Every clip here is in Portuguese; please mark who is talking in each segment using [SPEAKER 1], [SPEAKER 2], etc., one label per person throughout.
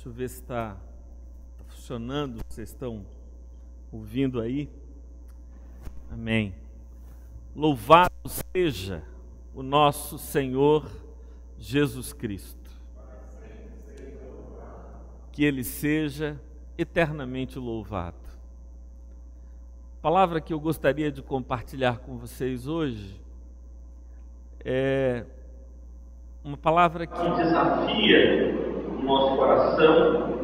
[SPEAKER 1] Deixa eu ver se está funcionando, vocês estão ouvindo aí? Amém. Louvado seja o nosso Senhor Jesus Cristo. Que Ele seja eternamente louvado. A palavra que eu gostaria de compartilhar com vocês hoje é uma palavra que
[SPEAKER 2] desafia o nosso coração,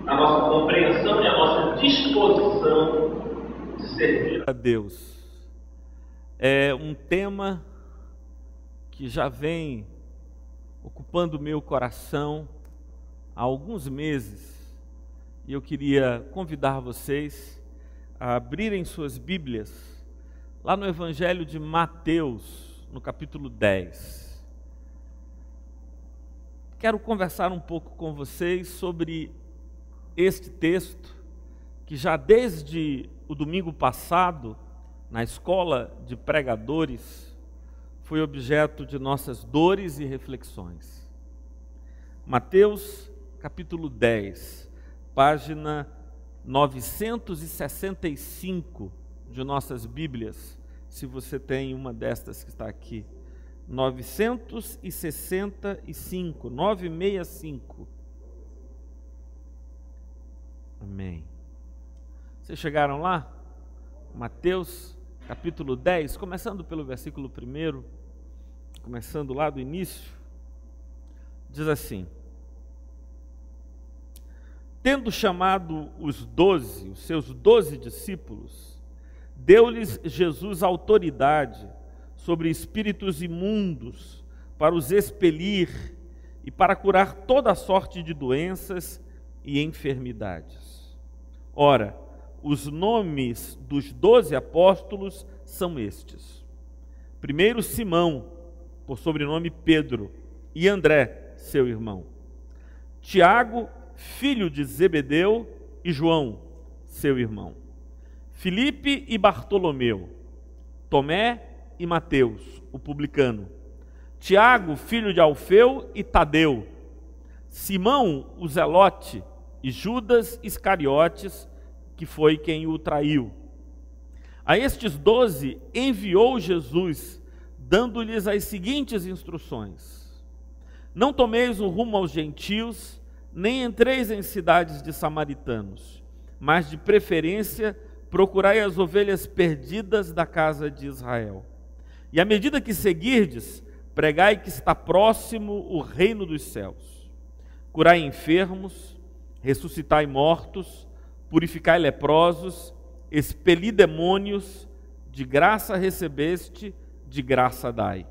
[SPEAKER 2] a nossa compreensão e a nossa disposição de servir
[SPEAKER 1] a Deus. É um tema que já vem ocupando o meu coração há alguns meses, e eu queria convidar vocês a abrirem suas Bíblias lá no Evangelho de Mateus, no capítulo 10. Quero conversar um pouco com vocês sobre este texto, que já desde o domingo passado, na escola de pregadores, foi objeto de nossas dores e reflexões. Mateus, capítulo 10, página 965 de nossas Bíblias, se você tem uma destas que está aqui. 965. Amém. Vocês chegaram lá? Mateus, capítulo 10, começando pelo versículo 1, começando lá do início, diz assim: Tendo chamado os seus 12 discípulos, deu-lhes Jesus autoridade sobre espíritos imundos, para os expelir e para curar toda sorte de doenças e enfermidades. Ora, os nomes dos 12 apóstolos são estes: primeiro Simão, por sobrenome Pedro, e André, seu irmão; Tiago, filho de Zebedeu, e João, seu irmão; Filipe e Bartolomeu; Tomé e Mateus, o publicano; Tiago, filho de Alfeu, e Tadeu; Simão, o zelote, e Judas Iscariotes, que foi quem o traiu. A estes 12 enviou Jesus, dando-lhes as seguintes instruções: Não tomeis o rumo aos gentios, nem entreis em cidades de samaritanos, mas de preferência procurai as ovelhas perdidas da casa de Israel. E à medida que seguirdes, pregai que está próximo o reino dos céus. Curai enfermos, ressuscitai mortos, purificai leprosos, expeli demônios, de graça recebeste, de graça dai.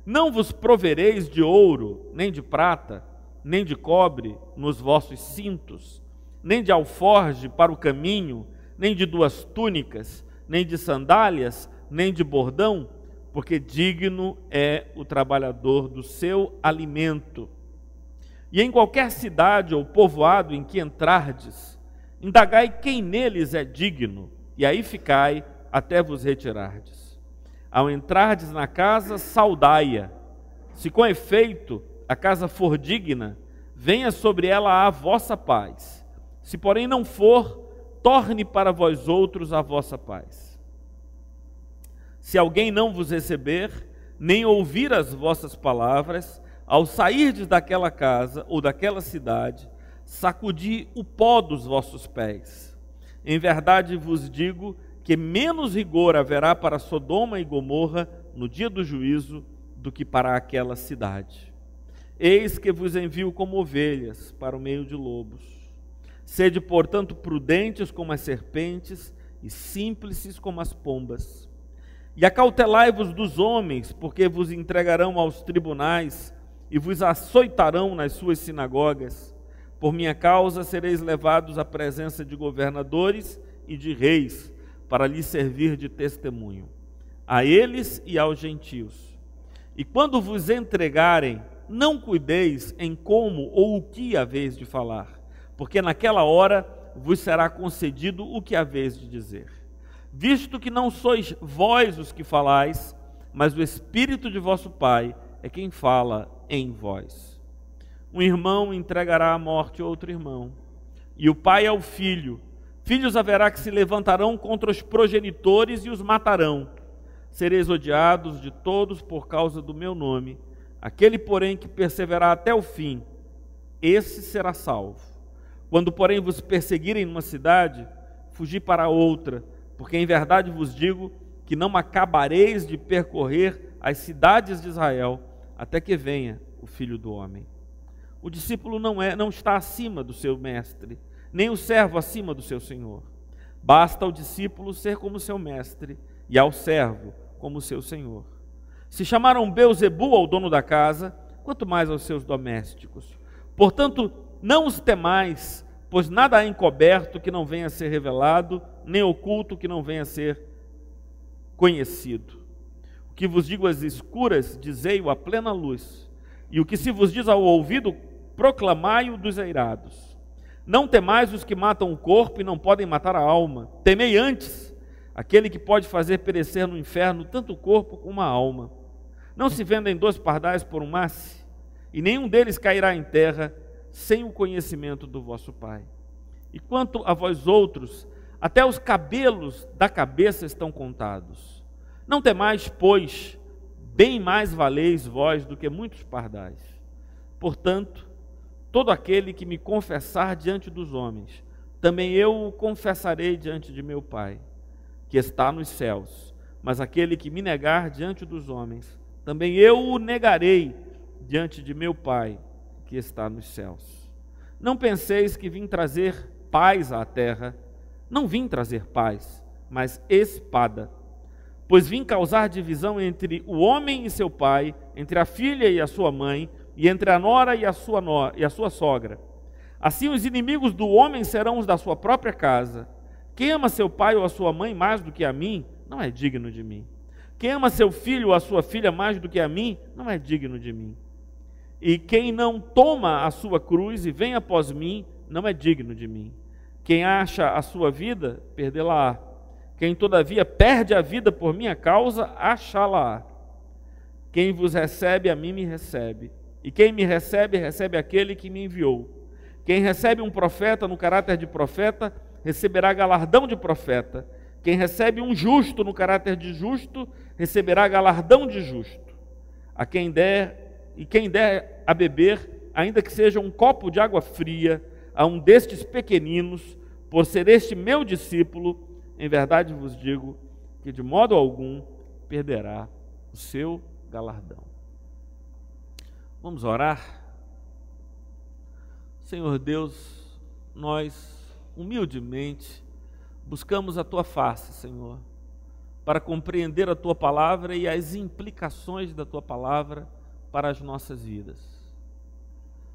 [SPEAKER 1] Não vos provereis de ouro, nem de prata, nem de cobre nos vossos cintos, nem de alforje para o caminho, nem de 2 túnicas, nem de sandálias, nem de bordão, porque digno é o trabalhador do seu alimento. E em qualquer cidade ou povoado em que entrardes, indagai quem neles é digno, e aí ficai até vos retirardes. Ao entrardes na casa, saudai-a. Se com efeito a casa for digna, venha sobre ela a vossa paz. Se porém não for, torne para vós outros a vossa paz. Se alguém não vos receber, nem ouvir as vossas palavras, ao sairdes daquela casa ou daquela cidade, sacudi o pó dos vossos pés. Em verdade vos digo que menos rigor haverá para Sodoma e Gomorra no dia do juízo do que para aquela cidade. Eis que vos envio como ovelhas para o meio de lobos. Sede, portanto, prudentes como as serpentes e simples como as pombas. E acautelai-vos dos homens, porque vos entregarão aos tribunais e vos açoitarão nas suas sinagogas. Por minha causa sereis levados à presença de governadores e de reis, para lhes servir de testemunho, a eles e aos gentios. E quando vos entregarem, não cuideis em como ou o que haveis de falar, porque naquela hora vos será concedido o que haveis de dizer. Visto que não sois vós os que falais, mas o Espírito de vosso Pai é quem fala em vós. um irmão entregará à morte outro irmão, e o pai ao filho. Filhos haverá que se levantarão contra os progenitores e os matarão. Sereis odiados de todos por causa do meu nome. Aquele, porém, que perseverar até o fim, esse será salvo. Quando, porém, vos perseguirem numa cidade, fugi para outra, porque em verdade vos digo que não acabareis de percorrer as cidades de Israel, até que venha o Filho do Homem. O discípulo não está acima do seu mestre, nem o servo acima do seu senhor. Basta ao discípulo ser como seu mestre, e ao servo como seu senhor. Se chamaram Beelzebul ao dono da casa, quanto mais aos seus domésticos. Portanto, não os temais, pois nada há encoberto que não venha a ser revelado, nem oculto que não venha a ser conhecido. O que vos digo às escuras, dizei-o à plena luz, e o que se vos diz ao ouvido, proclamai-o dos eirados. Não temais os que matam o corpo e não podem matar a alma. Temei antes aquele que pode fazer perecer no inferno tanto o corpo como a alma. Não se vendem 2 pardais por um masse, e nenhum deles cairá em terra sem o conhecimento do vosso Pai. E quanto a vós outros, até os cabelos da cabeça estão contados. Não temais, pois, bem mais valeis vós do que muitos pardais. Portanto, todo aquele que me confessar diante dos homens, também eu o confessarei diante de meu Pai, que está nos céus. Mas aquele que me negar diante dos homens, também eu o negarei diante de meu Pai, que está nos céus. Não penseis que vim trazer paz à terra. Não vim trazer paz, mas espada. Pois vim causar divisão entre o homem e seu pai, entre a filha e a sua mãe, e entre a nora e a sua sogra. Assim os inimigos do homem serão os da sua própria casa. Quem ama seu pai ou a sua mãe mais do que a mim, não é digno de mim. Quem ama seu filho ou a sua filha mais do que a mim, não é digno de mim. E quem não toma a sua cruz e vem após mim, não é digno de mim. Quem acha a sua vida, perdê-la-á. Quem todavia perde a vida por minha causa, achá-la-á. Quem vos recebe, a mim me recebe. E quem me recebe, recebe aquele que me enviou. Quem recebe um profeta no caráter de profeta, receberá galardão de profeta. Quem recebe um justo no caráter de justo, receberá galardão de justo. Quem der a beber, ainda que seja um copo de água fria, a um destes pequeninos, por ser este meu discípulo, em verdade vos digo que de modo algum perderá o seu galardão. Vamos orar? Senhor Deus, nós humildemente buscamos a Tua face, Senhor, para compreender a Tua palavra e as implicações da Tua palavra para as nossas vidas.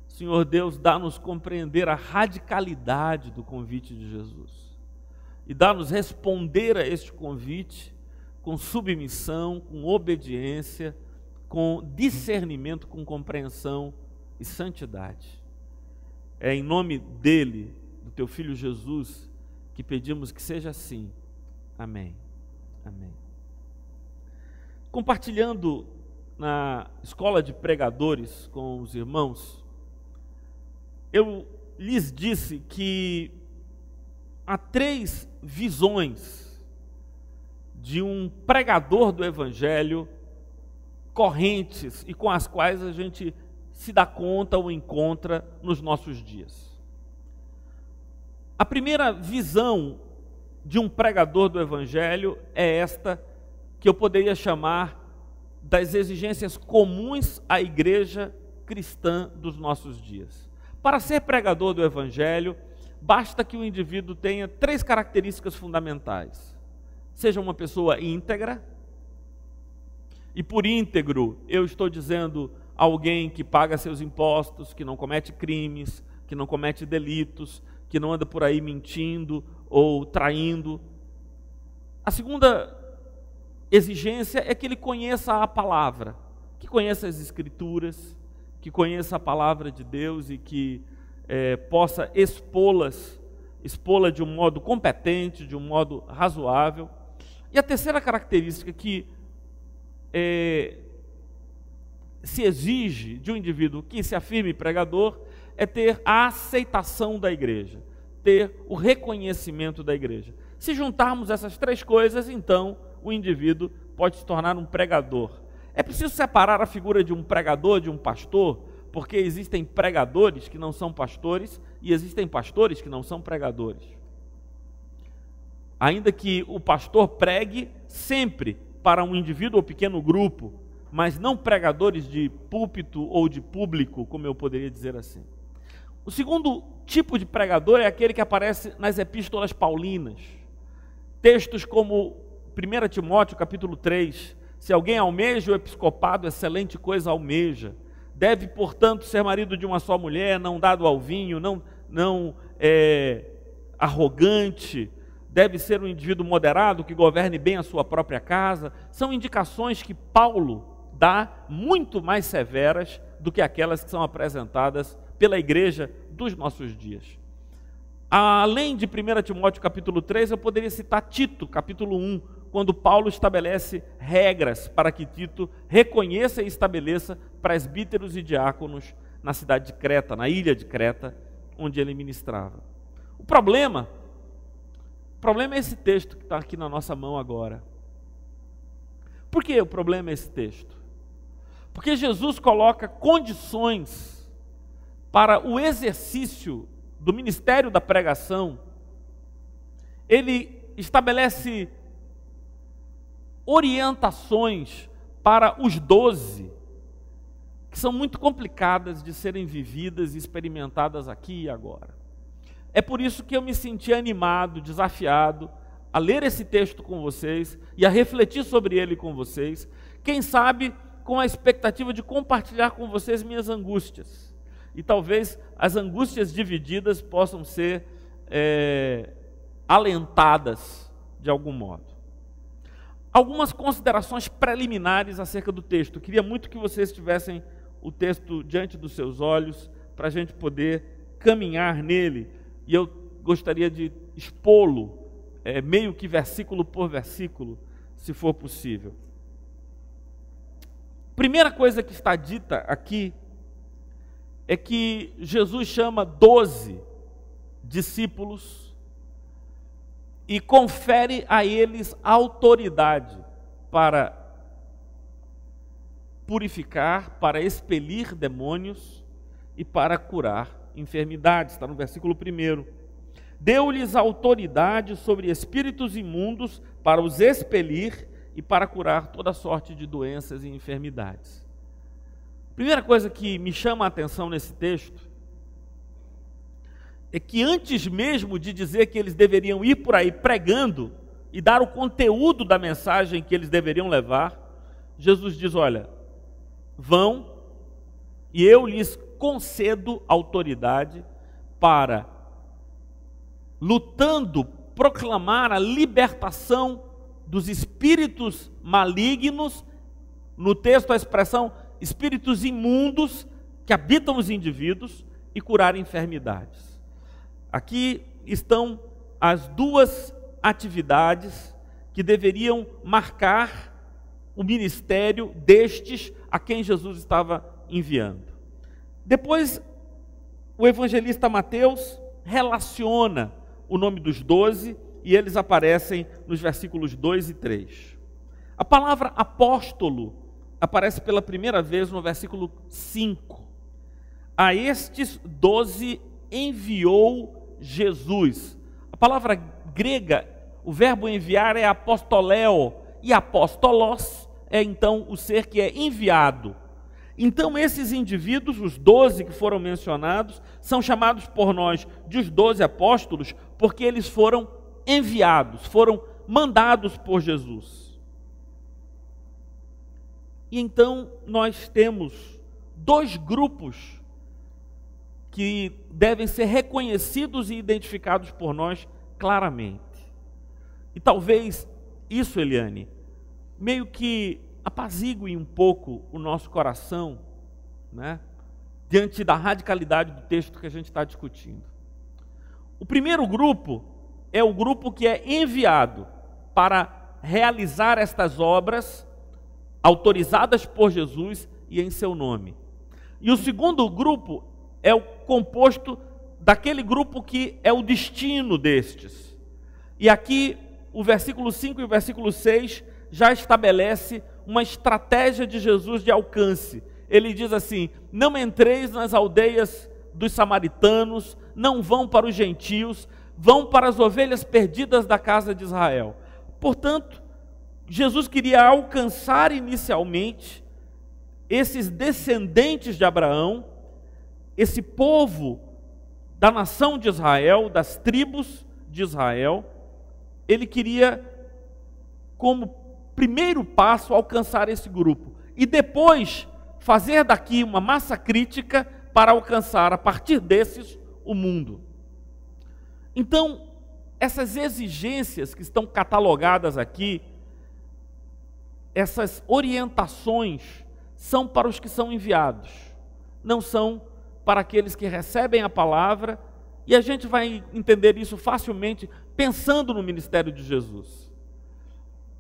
[SPEAKER 1] Senhor Deus, dá-nos compreender a radicalidade do convite de Jesus e dá-nos responder a este convite com submissão, com obediência, com discernimento, com compreensão e santidade. É em nome dele, do Teu Filho Jesus, que pedimos que seja assim. Amém. Amém. Compartilhando na escola de pregadores com os irmãos, eu lhes disse que há 3 visões de um pregador do Evangelho correntes e com as quais a gente se dá conta ou encontra nos nossos dias. A primeira visão de um pregador do Evangelho é esta, que eu poderia chamar das exigências comuns à igreja cristã dos nossos dias. Para ser pregador do Evangelho, basta que o indivíduo tenha 3 características fundamentais. Seja uma pessoa íntegra, e por íntegro eu estou dizendo alguém que paga seus impostos, que não comete crimes, que não comete delitos, que não anda por aí mentindo ou traindo. A segunda exigência é que ele conheça a palavra, que conheça as Escrituras, que conheça a palavra de Deus e que possa expô-la de um modo competente, de um modo razoável. E a terceira característica, que se exige de um indivíduo que se afirme pregador é ter a aceitação da igreja, ter o reconhecimento da igreja. Se juntarmos essas três coisas, então o indivíduo pode se tornar um pregador. É preciso separar a figura de um pregador de um pastor, porque existem pregadores que não são pastores e existem pastores que não são pregadores. Ainda que o pastor pregue sempre para um indivíduo ou pequeno grupo, mas não pregadores de púlpito ou de público, como eu poderia dizer assim. O segundo tipo de pregador é aquele que aparece nas epístolas paulinas. Textos como 1 Timóteo capítulo 3, se alguém almeja o episcopado, excelente coisa almeja. Deve, portanto, ser marido de uma só mulher, não dado ao vinho, não arrogante, deve ser um indivíduo moderado, que governe bem a sua própria casa. São indicações que Paulo dá muito mais severas do que aquelas que são apresentadas pela igreja dos nossos dias. Além de 1 Timóteo capítulo 3, eu poderia citar Tito capítulo 1, quando Paulo estabelece regras para que Tito reconheça e estabeleça presbíteros e diáconos na cidade de Creta, na ilha de Creta, onde ele ministrava. O problema é esse texto que está aqui na nossa mão agora. Por que o problema é esse texto? Porque Jesus coloca condições para o exercício do ministério da pregação. Ele estabelece orientações para os 12, que são muito complicadas de serem vividas e experimentadas aqui e agora. É por isso que eu me senti animado, desafiado a ler esse texto com vocês e a refletir sobre ele com vocês, quem sabe com a expectativa de compartilhar com vocês minhas angústias. E talvez as angústias divididas possam ser alentadas de algum modo. Algumas considerações preliminares acerca do texto. Eu queria muito que vocês tivessem o texto diante dos seus olhos, para a gente poder caminhar nele. E eu gostaria de expô-lo, meio que versículo por versículo, se for possível. Primeira coisa que está dita aqui é que Jesus chama 12 discípulos e confere a eles autoridade para purificar, para expelir demônios e para curar enfermidades. Está no versículo 1. Deu-lhes autoridade sobre espíritos imundos para os expelir e para curar toda sorte de doenças e enfermidades. Primeira coisa que me chama a atenção nesse texto é que antes mesmo de dizer que eles deveriam ir por aí pregando e dar o conteúdo da mensagem que eles deveriam levar, Jesus diz: olha, vão e eu lhes concedo autoridade para, lutando, proclamar a libertação dos espíritos malignos, no texto a expressão espíritos imundos que habitam os indivíduos, e curar enfermidades. Aqui estão as duas atividades que deveriam marcar o ministério destes a quem Jesus estava enviando. Depois, o evangelista Mateus relaciona o nome dos 12 e eles aparecem nos versículos 2 e 3. A palavra apóstolo aparece pela primeira vez no versículo 5. A estes 12 enviou Jesus. A palavra grega, o verbo enviar é apostoléo, e apóstolos é então o ser que é enviado. Então esses indivíduos, os 12 que foram mencionados, são chamados por nós de os 12 apóstolos, porque eles foram enviados, foram mandados por Jesus. E então nós temos dois grupos que devem ser reconhecidos e identificados por nós claramente. E talvez isso, Eliane, meio que apazigue um pouco o nosso coração, né, diante da radicalidade do texto que a gente está discutindo. O primeiro grupo é o grupo que é enviado para realizar estas obras autorizadas por Jesus e em seu nome. E o segundo grupo é o composto daquele grupo que é o destino destes. E aqui o versículo 5 e o versículo 6 já estabelece uma estratégia de Jesus de alcance. Ele diz assim: não entreis nas aldeias dos samaritanos, não vão para os gentios, vão para as ovelhas perdidas da casa de Israel. Portanto, Jesus queria alcançar inicialmente esses descendentes de Abraão, esse povo da nação de Israel, das tribos de Israel. Ele queria, como primeiro passo, alcançar esse grupo e depois fazer daqui uma massa crítica para alcançar, a partir desses, o mundo. Então, essas exigências que estão catalogadas aqui, essas orientações, são para os que são enviados, não são para aqueles que recebem a palavra, e a gente vai entender isso facilmente pensando no ministério de Jesus.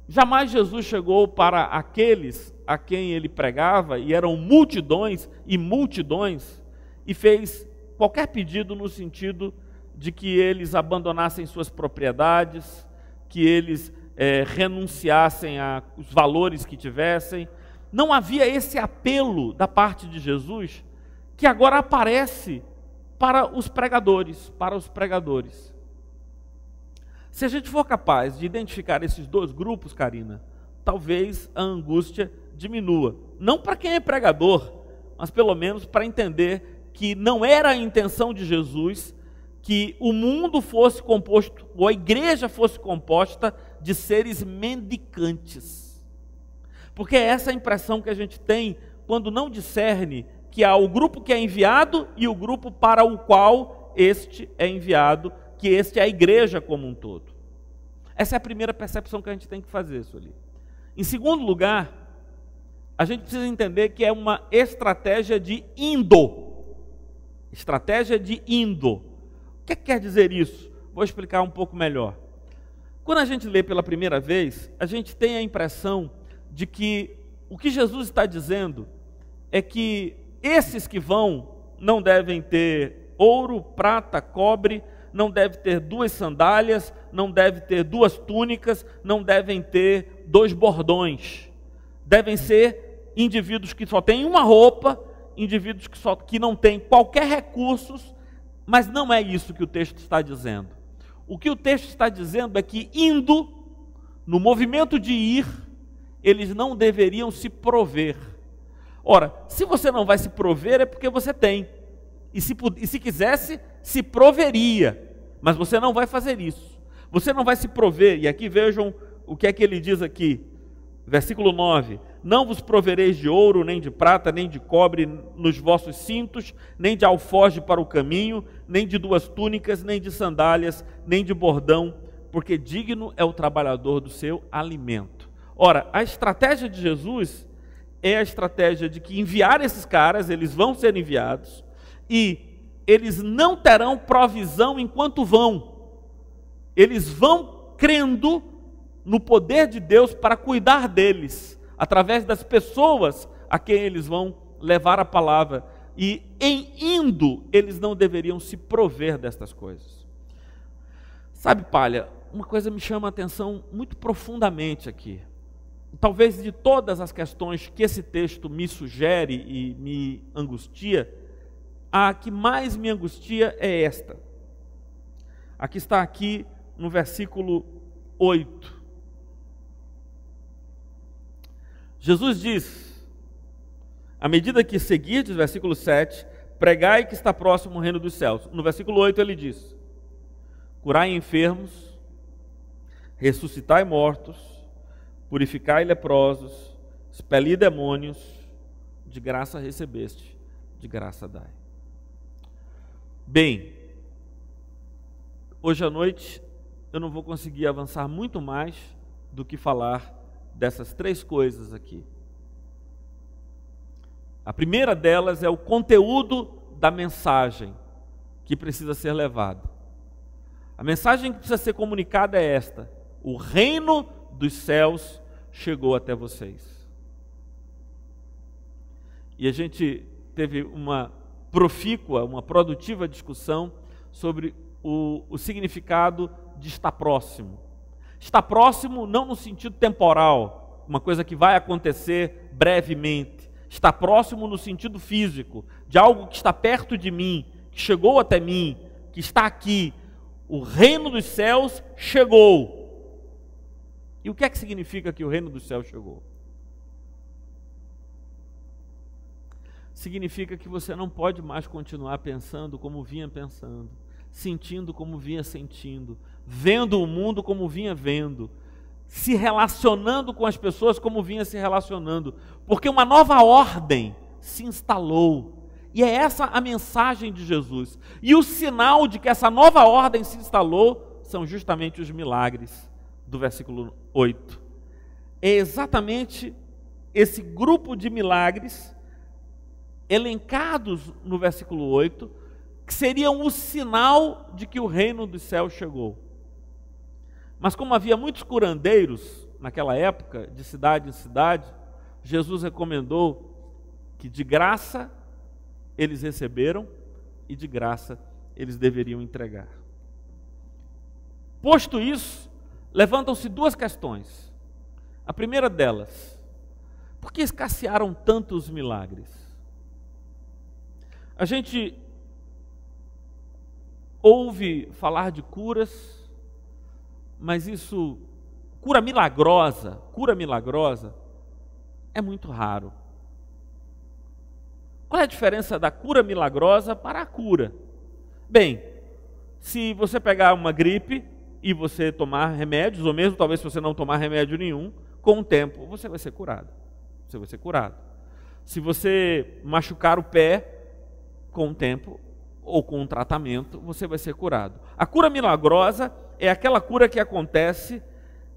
[SPEAKER 1] Jamais Jesus chegou para aqueles a quem ele pregava, e eram multidões e multidões, e fez qualquer pedido no sentido de que eles abandonassem suas propriedades, que eles renunciassem aos valores que tivessem. Não havia esse apelo da parte de Jesus, que agora aparece para os pregadores, Se a gente for capaz de identificar esses dois grupos, Karina, talvez a angústia diminua. Não para quem é pregador, mas pelo menos para entender que não era a intenção de Jesus que o mundo fosse composto, ou a igreja fosse composta de seres mendicantes. Porque é essa a impressão que a gente tem quando não discerne que há o grupo que é enviado e o grupo para o qual este é enviado, que este é a igreja como um todo. Essa é a primeira percepção que a gente tem que fazer, Sueli. Em segundo lugar, a gente precisa entender que é uma estratégia de indo. Estratégia de indo. O que quer dizer isso? Vou explicar um pouco melhor. Quando a gente lê pela primeira vez, a gente tem a impressão de que o que Jesus está dizendo é que esses que vão não devem ter ouro, prata, cobre, não devem ter 2 sandálias, não devem ter 2 túnicas, não devem ter 2 bordões. Devem ser indivíduos que só têm uma roupa, indivíduos que não têm qualquer recursos, mas não é isso que o texto está dizendo. O que o texto está dizendo é que, indo, no movimento de ir, eles não deveriam se prover. Ora, se você não vai se prover, é porque você tem. E se quisesse, se proveria. Mas você não vai fazer isso. Você não vai se prover. E aqui vejam o que é que ele diz aqui. Versículo 9. Não vos provereis de ouro, nem de prata, nem de cobre nos vossos cintos, nem de alforje para o caminho, nem de 2 túnicas, nem de sandálias, nem de bordão, porque digno é o trabalhador do seu alimento. Ora, a estratégia de Jesus é a estratégia de que enviar esses caras, eles vão ser enviados, e eles não terão provisão enquanto vão. Eles vão crendo no poder de Deus para cuidar deles, através das pessoas a quem eles vão levar a palavra. E em indo, eles não deveriam se prover destas coisas. Sabe, Palha, uma coisa me chama a atenção muito profundamente aqui. Talvez de todas as questões que esse texto me sugere e me angustia, a que mais me angustia é esta. Aqui está aqui no versículo 8. Jesus diz, à medida que seguirdes, versículo 7, pregai que está próximo o reino dos céus. No versículo 8 ele diz, curai enfermos, ressuscitai mortos, purificai leprosos, expeli demônios, de graça recebeste, de graça dai. Bem, hoje à noite eu não vou conseguir avançar muito mais do que falar dessas 3 coisas aqui. A primeira delas é o conteúdo da mensagem que precisa ser levado. A mensagem que precisa ser comunicada é esta: o reino dos céus chegou até vocês. E a gente teve uma profícua, uma produtiva discussão sobre o significado de estar próximo. Estar próximo não no sentido temporal, uma coisa que vai acontecer brevemente. Estar próximo no sentido físico, de algo que está perto de mim, que chegou até mim, que está aqui. O reino dos céus chegou. E o que é que significa que o reino dos céus chegou? Significa que você não pode mais continuar pensando como vinha pensando, sentindo como vinha sentindo, vendo o mundo como vinha vendo, se relacionando com as pessoas como vinha se relacionando, porque uma nova ordem se instalou. E é essa a mensagem de Jesus. E o sinal de que essa nova ordem se instalou são justamente os milagres do versículo 8. É exatamente esse grupo de milagres elencados no versículo 8, que seriam o sinal de que o reino dos céus chegou. Mas como havia muitos curandeiros naquela época, de cidade em cidade, Jesus recomendou que de graça eles receberam e de graça eles deveriam entregar. Posto isso, levantam-se duas questões. A primeira delas, por que escassearam tantos milagres? A gente ouve falar de curas, mas isso, cura milagrosa, é muito raro. Qual é a diferença da cura milagrosa para a cura? Bem, se você pegar uma gripe e você tomar remédios, ou mesmo talvez se você não tomar remédio nenhum, com o tempo você vai ser curado. Você vai ser curado. Se você machucar o pé, com o tempo ou com um tratamento, você vai ser curado. A cura milagrosa é aquela cura que acontece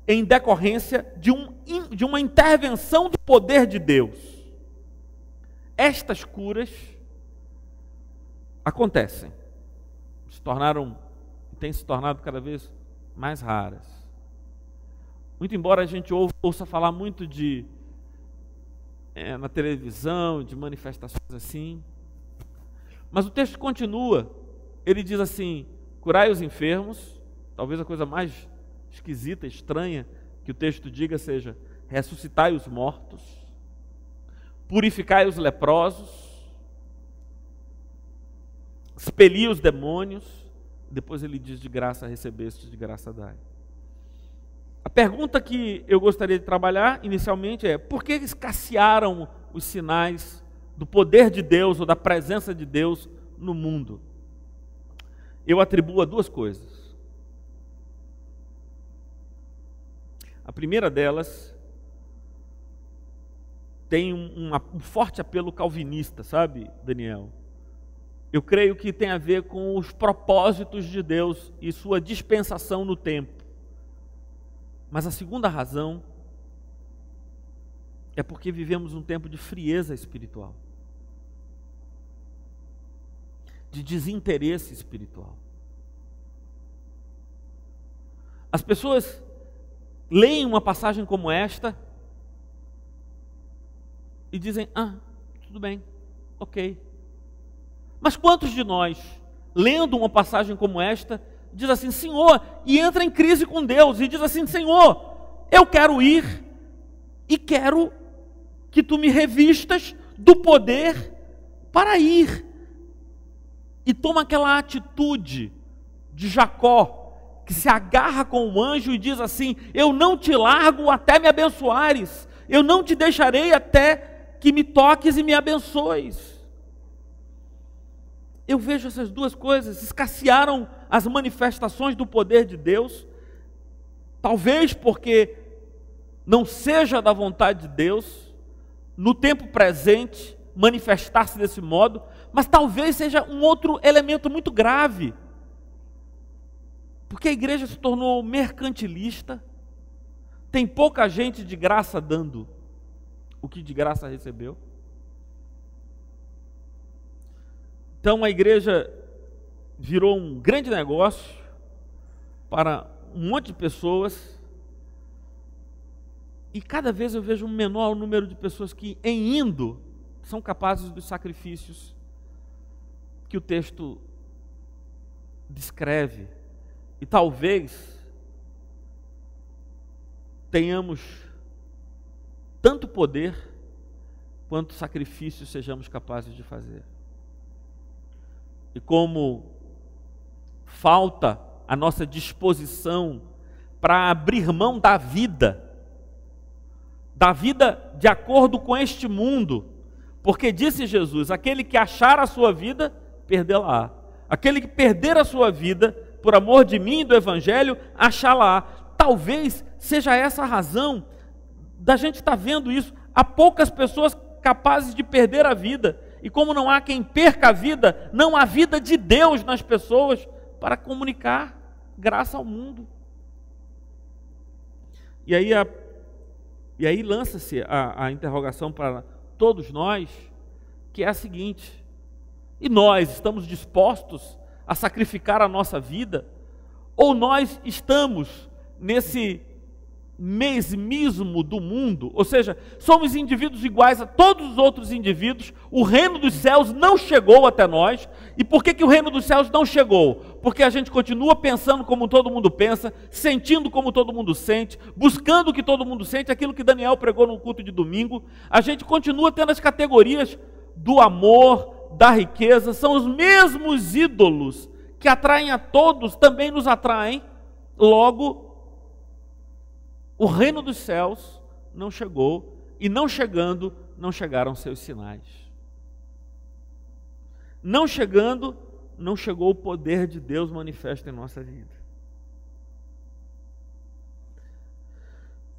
[SPEAKER 1] em decorrência de uma intervenção do poder de Deus. Estas curas acontecem, têm se tornado cada vez mais raras. Muito embora a gente ouça falar muito na televisão, de manifestações assim, mas o texto continua, ele diz assim: curai os enfermos. Talvez a coisa mais esquisita, estranha que o texto diga seja: ressuscitai os mortos, purificai os leprosos, expeli os demônios. Depois ele diz: de graça recebeste, de graça dai. A pergunta que eu gostaria de trabalhar inicialmente é: por que escassearam os sinais do poder de Deus ou da presença de Deus no mundo? Eu atribuo a duas coisas. A primeira delas tem um forte apelo calvinista, sabe, Daniel? Eu creio que tem a ver com os propósitos de Deus e sua dispensação no tempo. Mas a segunda razão é porque vivemos um tempo de frieza espiritual, de desinteresse espiritual. As pessoas leem uma passagem como esta e dizem: tudo bem, ok. Mas quantos de nós, lendo uma passagem como esta, diz assim: Senhor, e entra em crise com Deus e diz assim: Senhor, eu quero ir e quero que tu me revistas do poder para ir. E toma aquela atitude de Jacó, que se agarra com o anjo e diz assim: eu não te largo até me abençoares, eu não te deixarei até que me toques e me abençoes. Eu vejo essas duas coisas, escassearam as manifestações do poder de Deus, talvez porque não seja da vontade de Deus, no tempo presente, manifestar-se desse modo, mas talvez seja um outro elemento muito grave, porque a igreja se tornou mercantilista, tem pouca gente de graça dando o que de graça recebeu. Então a igreja virou um grande negócio para um monte de pessoas, e cada vez eu vejo um menor número de pessoas que, em indo, são capazes dos sacrifícios que o texto descreve. E talvez tenhamos tanto poder quanto sacrifício sejamos capazes de fazer. E como falta a nossa disposição para abrir mão da vida de acordo com este mundo, porque disse Jesus: aquele que achar a sua vida, perdê-la-á. Aquele que perder a sua vida, por amor de mim e do Evangelho, achá-la-á. Talvez seja essa a razão da gente estar vendo isso. Há poucas pessoas capazes de perder a vida, e como não há quem perca a vida, não há vida de Deus nas pessoas para comunicar graça ao mundo. E aí lança-se a interrogação para todos nós, que é a seguinte: e nós estamos dispostos a sacrificar a nossa vida? Ou nós estamos nesse mesmismo do mundo, ou seja, somos indivíduos iguais a todos os outros indivíduos, o reino dos céus não chegou até nós. E por que o reino dos céus não chegou? Porque a gente continua pensando como todo mundo pensa, sentindo como todo mundo sente, buscando o que todo mundo sente, aquilo que Daniel pregou no culto de domingo. A gente continua tendo as categorias do amor, da riqueza, são os mesmos ídolos que atraem a todos, também nos atraem. Logo, o reino dos céus não chegou, e não chegando, não chegaram seus sinais. Não chegando, não chegou o poder de Deus manifesto em nossa vida.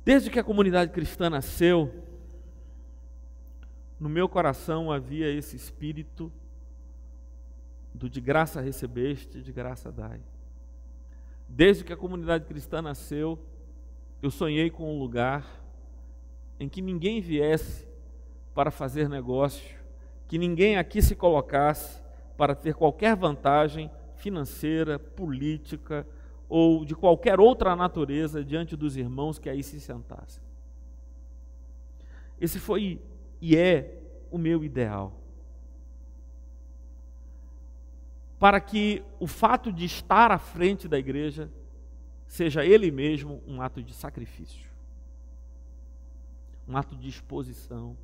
[SPEAKER 1] Desde que a comunidade cristã nasceu, no meu coração havia esse espírito do de graça recebeste, de graça dai. Desde que a comunidade cristã nasceu, eu sonhei com um lugar em que ninguém viesse para fazer negócio, que ninguém aqui se colocasse para ter qualquer vantagem financeira, política ou de qualquer outra natureza diante dos irmãos que aí se sentassem. Esse foi e é o meu ideal. Para que o fato de estar à frente da igreja seja ele mesmo um ato de sacrifício, um ato de exposição,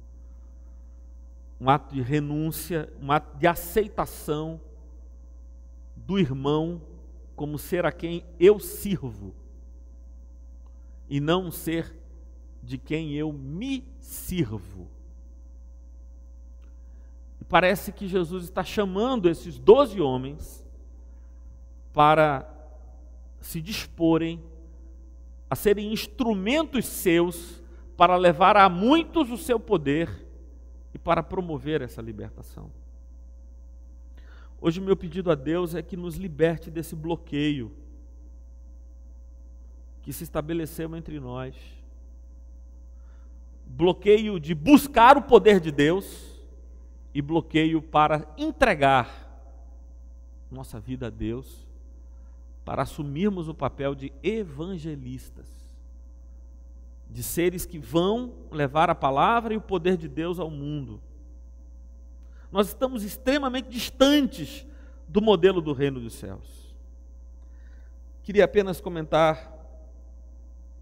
[SPEAKER 1] um ato de renúncia, um ato de aceitação do irmão como ser a quem eu sirvo, e não um ser de quem eu me sirvo. E parece que Jesus está chamando esses 12 homens para se disporem a serem instrumentos seus para levar a muitos o seu poder e para promover essa libertação. Hoje o meu pedido a Deus é que nos liberte desse bloqueio que se estabeleceu entre nós. Bloqueio de buscar o poder de Deus e bloqueio para entregar nossa vida a Deus, para assumirmos o papel de evangelistas, de seres que vão levar a palavra e o poder de Deus ao mundo. Nós estamos extremamente distantes do modelo do reino dos céus. Queria apenas comentar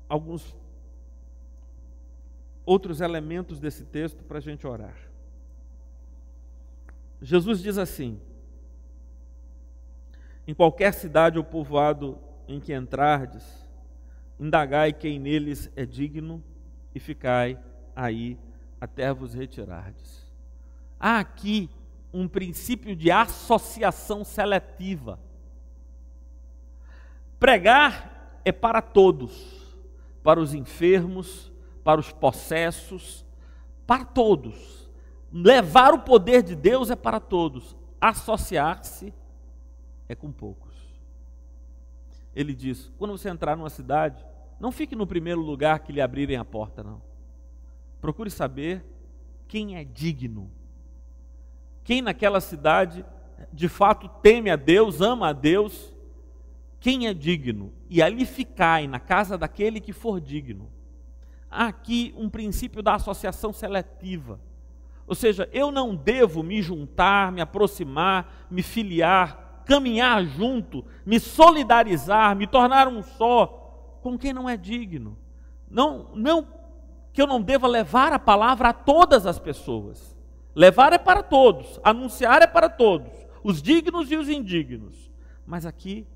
[SPEAKER 1] alguns outros elementos desse texto para a gente orar. Jesus diz assim: em qualquer cidade ou povoado em que entrardes, indagai quem neles é digno e ficai aí até vos retirardes. Há aqui um princípio de associação seletiva. Pregar é para todos, para os enfermos, para os possessos, para todos. Levar o poder de Deus é para todos. Associar-se é com poucos. Ele diz: quando você entrar numa cidade, não fique no primeiro lugar que lhe abrirem a porta, não. Procure saber quem é digno. Quem naquela cidade de fato teme a Deus, ama a Deus. Quem é digno? E ali ficai na casa daquele que for digno. Há aqui um princípio da associação seletiva. Ou seja, eu não devo me juntar, me aproximar, me filiar, caminhar junto, me solidarizar, me tornar um só com quem não é digno. Não que eu não deva levar a palavra a todas as pessoas. Levar é para todos, anunciar é para todos, os dignos e os indignos. Mas aqui,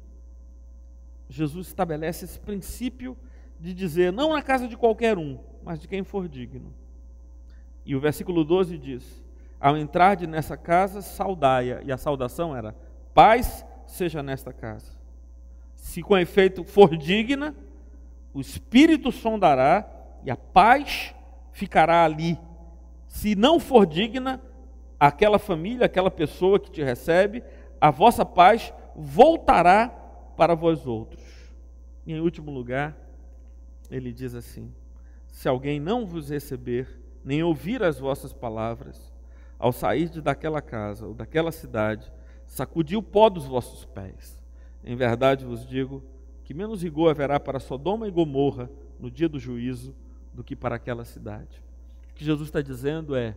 [SPEAKER 1] Jesus estabelece esse princípio de dizer, não na casa de qualquer um, mas de quem for digno. E o versículo 12 diz, ao entrar nessa casa, saudai-a. E a saudação era, paz seja nesta casa. Se com efeito for digna, o Espírito sondará e a paz ficará ali. Se não for digna, aquela família, aquela pessoa que te recebe, a vossa paz voltará para vós outros. E em último lugar, ele diz assim, se alguém não vos receber, nem ouvir as vossas palavras, ao sair daquela casa ou daquela cidade, sacudi o pó dos vossos pés. Em verdade vos digo que menos rigor haverá para Sodoma e Gomorra no dia do juízo do que para aquela cidade. O que Jesus está dizendo é,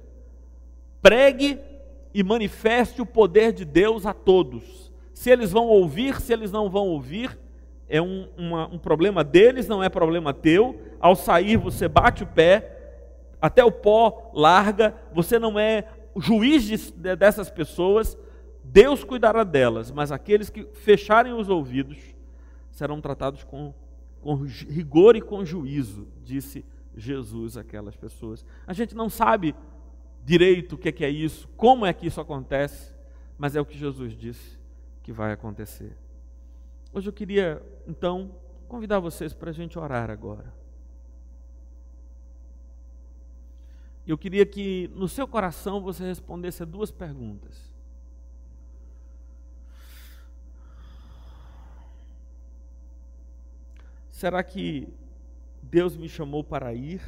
[SPEAKER 1] pregue e manifeste o poder de Deus a todos. Se eles vão ouvir, se eles não vão ouvir, é um problema deles, não é problema teu. Ao sair você bate o pé, até o pó larga, você não é o juiz dessas pessoas, Deus cuidará delas, mas aqueles que fecharem os ouvidos serão tratados com rigor e com juízo, disse Jesus àquelas pessoas. A gente não sabe direito o que é isso, como é que isso acontece, mas é o que Jesus disse que vai acontecer. Hoje eu queria, então, convidar vocês para a gente orar agora. Eu queria que no seu coração você respondesse a duas perguntas. Será que Deus me chamou para ir?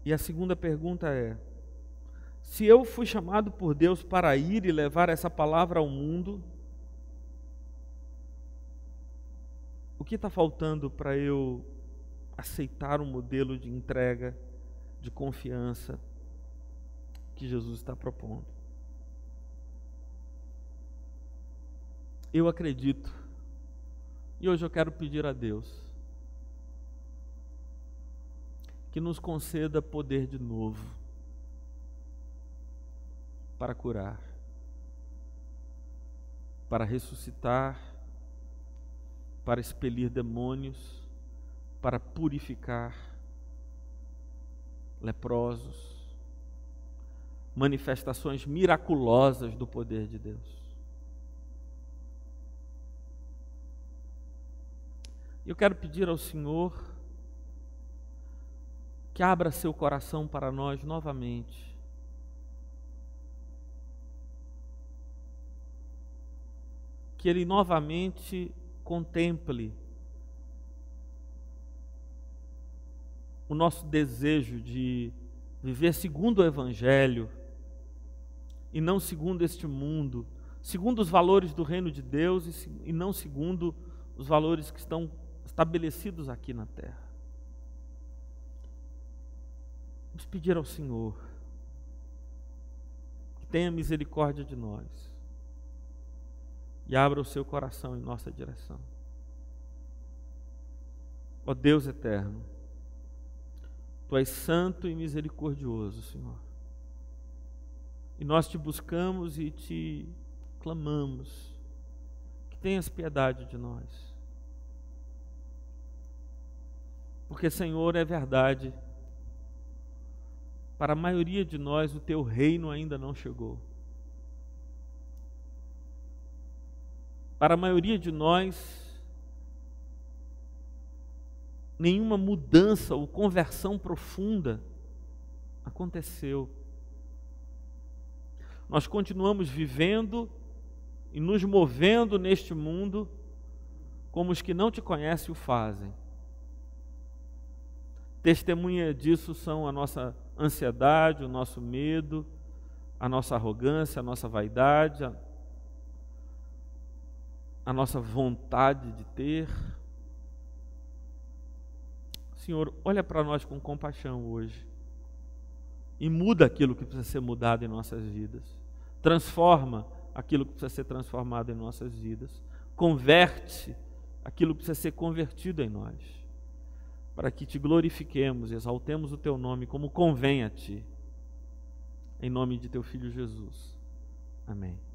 [SPEAKER 1] E a segunda pergunta é, se eu fui chamado por Deus para ir e levar essa palavra ao mundo, o que está faltando para eu aceitar um modelo de entrega, de confiança que Jesus está propondo? Eu acredito, e hoje eu quero pedir a Deus que nos conceda poder de novo para curar, para ressuscitar, para expelir demônios, para purificar leprosos, manifestações miraculosas do poder de Deus. Eu quero pedir ao Senhor que abra seu coração para nós novamente. Que Ele novamente contemple o nosso desejo de viver segundo o Evangelho e não segundo este mundo, segundo os valores do reino de Deus e não segundo os valores que estão estabelecidos aqui na terra. Vamos pedir ao Senhor que tenha misericórdia de nós e abra o seu coração em nossa direção. Ó Deus eterno, Tu és santo e misericordioso, Senhor. E nós Te buscamos e Te clamamos que tenhas piedade de nós. Porque, Senhor, é verdade, para a maioria de nós o Teu reino ainda não chegou. Para a maioria de nós, nenhuma mudança ou conversão profunda aconteceu. Nós continuamos vivendo e nos movendo neste mundo como os que não Te conhecem o fazem. Testemunha disso são a nossa ansiedade, o nosso medo, a nossa arrogância, a nossa vaidade, a nossa vontade de ter. Senhor, olha para nós com compaixão hoje e muda aquilo que precisa ser mudado em nossas vidas. Transforma aquilo que precisa ser transformado em nossas vidas. Converte aquilo que precisa ser convertido em nós, para que te glorifiquemos e exaltemos o teu nome como convém a ti. Em nome de teu Filho Jesus. Amém.